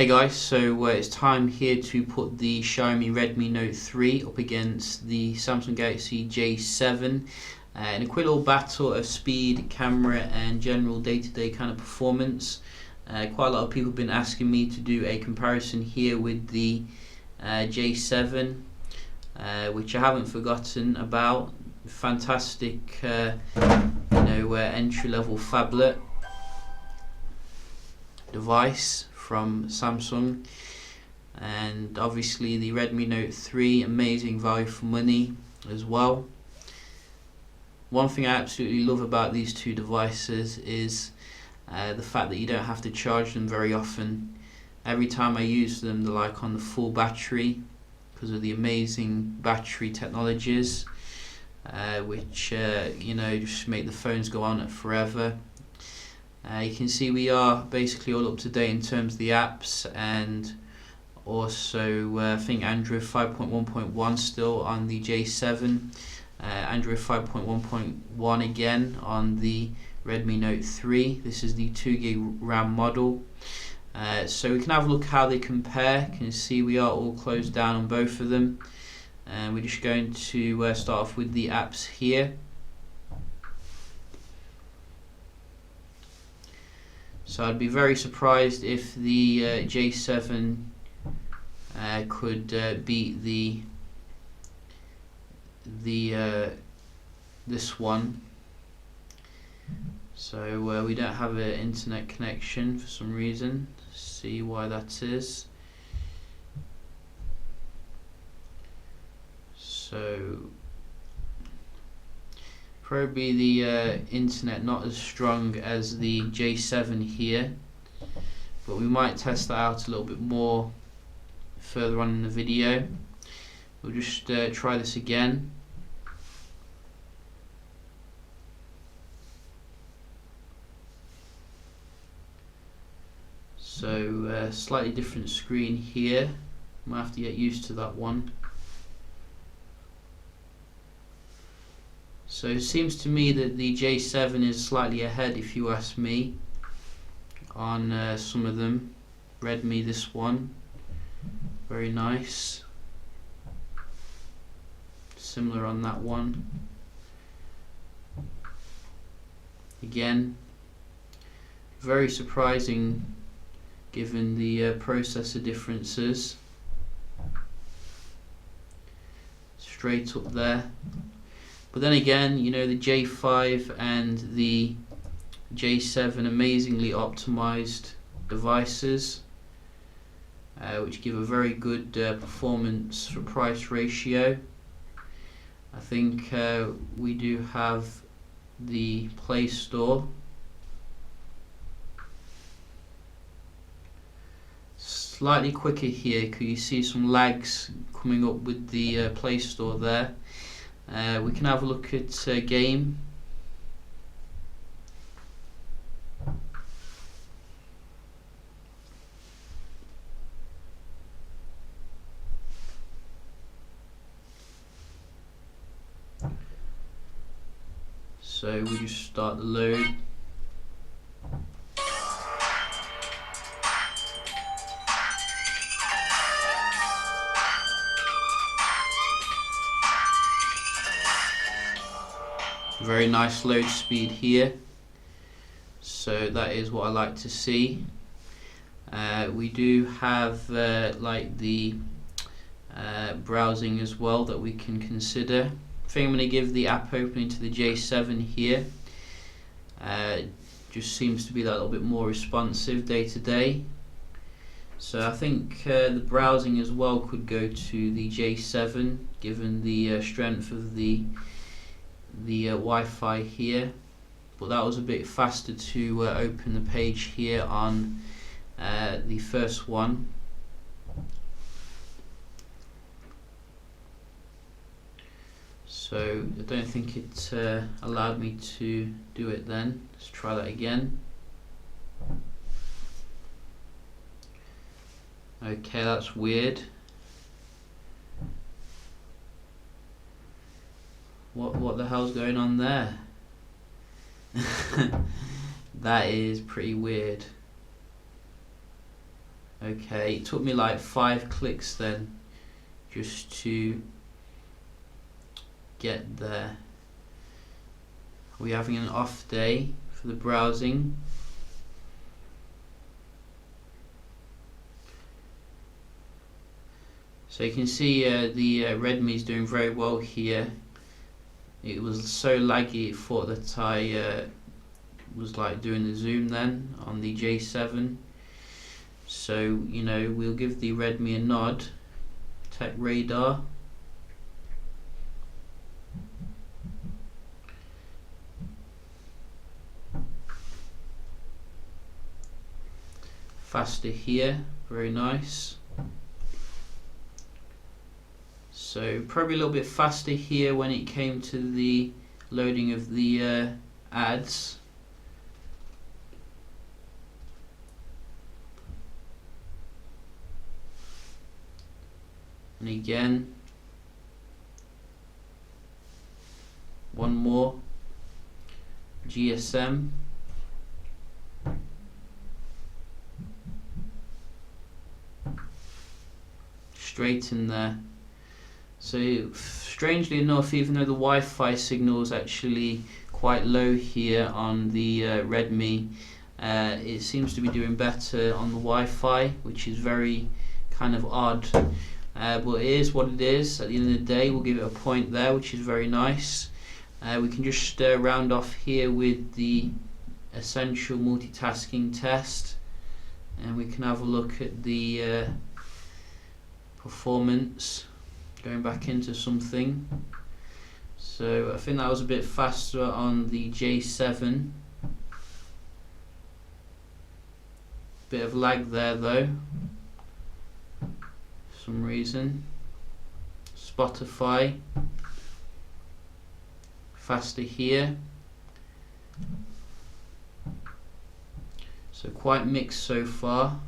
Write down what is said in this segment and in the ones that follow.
Hey guys, so it's time here to put the Xiaomi Redmi Note 3 up against the Samsung Galaxy J7 in a quick little battle of speed, camera and general day-to-day kind of performance. Quite a lot of people have been asking me to do a comparison here with the J7, which I haven't forgotten about. Fantastic entry-level phablet device from Samsung, and obviously the Redmi Note 3, amazing value for money as well. One thing I absolutely love about these two devices is the fact that you don't have to charge them very often. Every time I use them, they're like on the full battery because of the amazing battery technologies, which just make the phones go on forever. You can see we are basically all up to date in terms of the apps, and also I think Android 5.1.1 still on the J7, Android 5.1.1 again on the Redmi Note 3. This is the 2GB RAM model. So we can have a look how they compare. You can see we are all closed down on both of them, and we're just going to start off with the apps here. So I'd be very surprised if the J7 could beat this one. So we don't have an internet connection for some reason. Let's see why that is. So probably the internet not as strong as the J7 here, but we might test that out a little bit more further on in the video. We'll just try this again. So slightly different screen here. Might have to get used to that one. So it seems to me that the J7 is slightly ahead, if you ask me, on some of them. Redmi, this one, very nice. Similar on that one. Again, very surprising given the processor differences. Straight up there. But then again, the J5 and the J7, amazingly optimized devices, which give a very good performance for price ratio. I think we do have the Play Store. Slightly quicker here, because you see some lags coming up with the Play Store there. We can have a look at game. So we just start the load. Very nice load speed here, so that is what I like to see. We do have like the browsing as well that we can consider. I think I'm going to give the app opening to the J7 here. Just seems to be that little bit more responsive day to day. So I think the browsing as well could go to the J7, given the strength of the Wi-Fi here, but that was a bit faster to open the page here on the first one. So I don't think it allowed me to do it then. Let's try that again. Okay, that's weird. What the hell's going on there? That is pretty weird. Okay, it took me like 5 clicks then just to get there. Are we having an off day for the browsing? So you can see the Redmi is doing very well here. It was so laggy it thought that I was like doing the zoom then on the J7. So, you know, we'll give the Redmi a nod. Tech radar. Faster here, very nice. So probably a little bit faster here when it came to the loading of the ads. And again, one more, GSM. Straight in there. So strangely enough, even though the Wi-Fi signal is actually quite low here on the Redmi, it seems to be doing better on the Wi-Fi, which is very kind of odd. But it is what it is. At the end of the day, we'll give it a point there, which is very nice. We can just round off here with the essential multitasking test, and we can have a look at the performance. Going back into something. So I think that was a bit faster on the J7. Bit of lag there though, for some reason. Spotify, faster here. So quite mixed so far.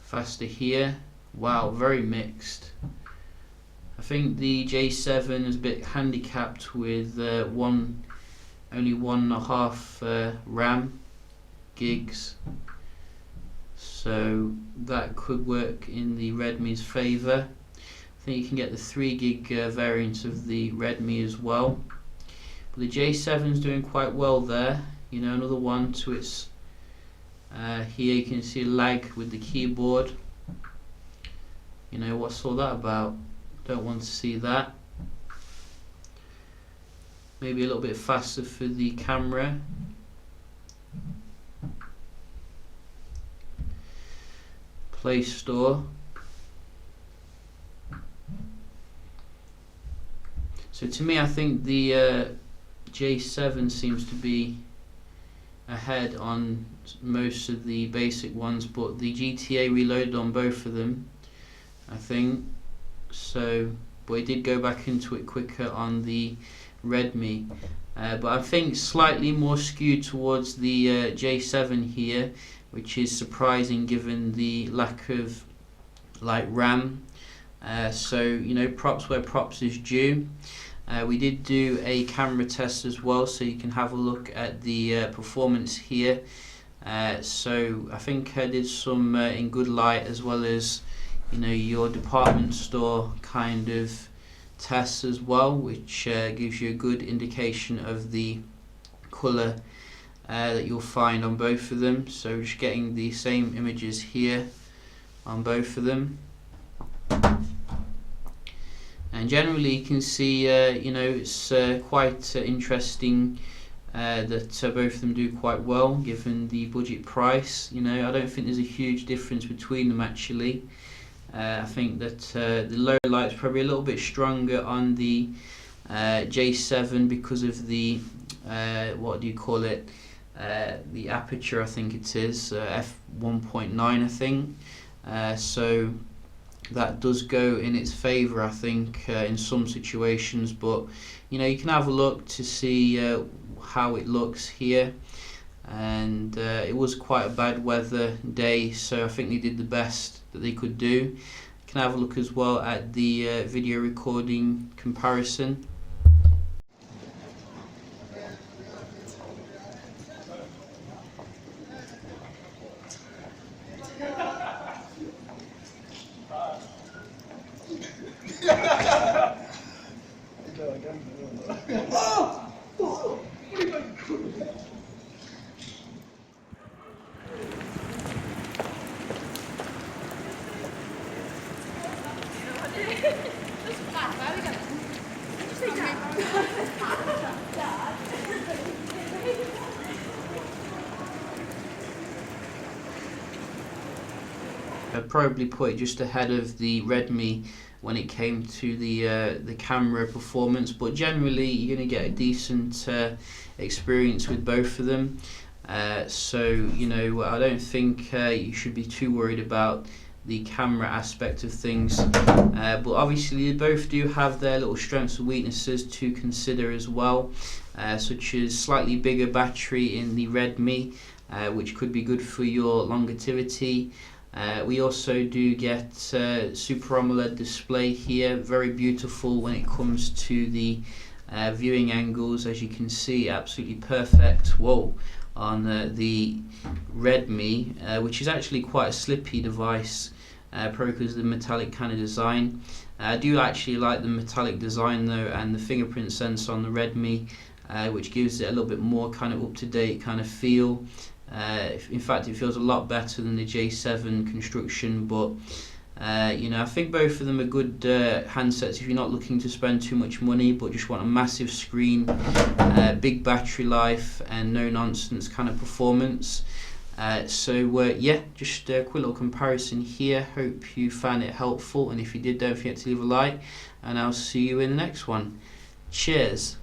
Faster here. Wow, very mixed. I think the J7 is a bit handicapped with only 1.5 RAM gigs, so that could work in the Redmi's favour. I think you can get the 3 gig variant of the Redmi as well, but the J7 is doing quite well there. You know, another one to its here you can see lag with the keyboard. You know, what's all that about? Don't want to see that. Maybe a little bit faster for the camera. Play Store. So to me, I think the J7 seems to be ahead on most of the basic ones, but the GTA reloaded on both of them, I think. So, but it did go back into it quicker on the Redmi. But I think slightly more skewed towards the J7 here, which is surprising given the lack of like RAM. So, you know, props where props is due. We did do a camera test as well, so you can have a look at the performance here. So I think I did some in good light, as well as, you know, your department store kind of tests as well, which gives you a good indication of the colour that you'll find on both of them. So just getting the same images here on both of them. And generally you can see, you know, it's quite interesting that both of them do quite well given the budget price. You know, I don't think there's a huge difference between them actually. I think that the low light's probably a little bit stronger on the J7 because of the, what do you call it, the aperture, I think it is, f1.9 I think. So that does go in its favour, I think, in some situations. But you know, you can have a look to see how it looks here. And it was quite a bad weather day, so I think they did the best that they could do. You can have a look as well at the video recording comparison. I'd probably put it just ahead of the Redmi when it came to the camera performance, but generally you're going to get a decent experience with both of them. So you know, I don't think you should be too worried about the camera aspect of things, but obviously they both do have their little strengths and weaknesses to consider as well, such as slightly bigger battery in the Redmi, which could be good for your longevity. We also do get Super AMOLED display here, very beautiful when it comes to the viewing angles. As you can see, absolutely perfect. Whoa. On the Redmi, which is actually quite a slippy device, probably because of the metallic kind of design. I do actually like the metallic design though, and the fingerprint sensor on the Redmi, which gives it a little bit more kind of up-to-date kind of feel. In fact, it feels a lot better than the J7 construction, but you know, I think both of them are good handsets if you're not looking to spend too much money but just want a massive screen, big battery life and no nonsense kind of performance. So yeah, just a quick little comparison here. Hope you found it helpful, and if you did, don't forget to leave a like, and I'll see you in the next one. Cheers.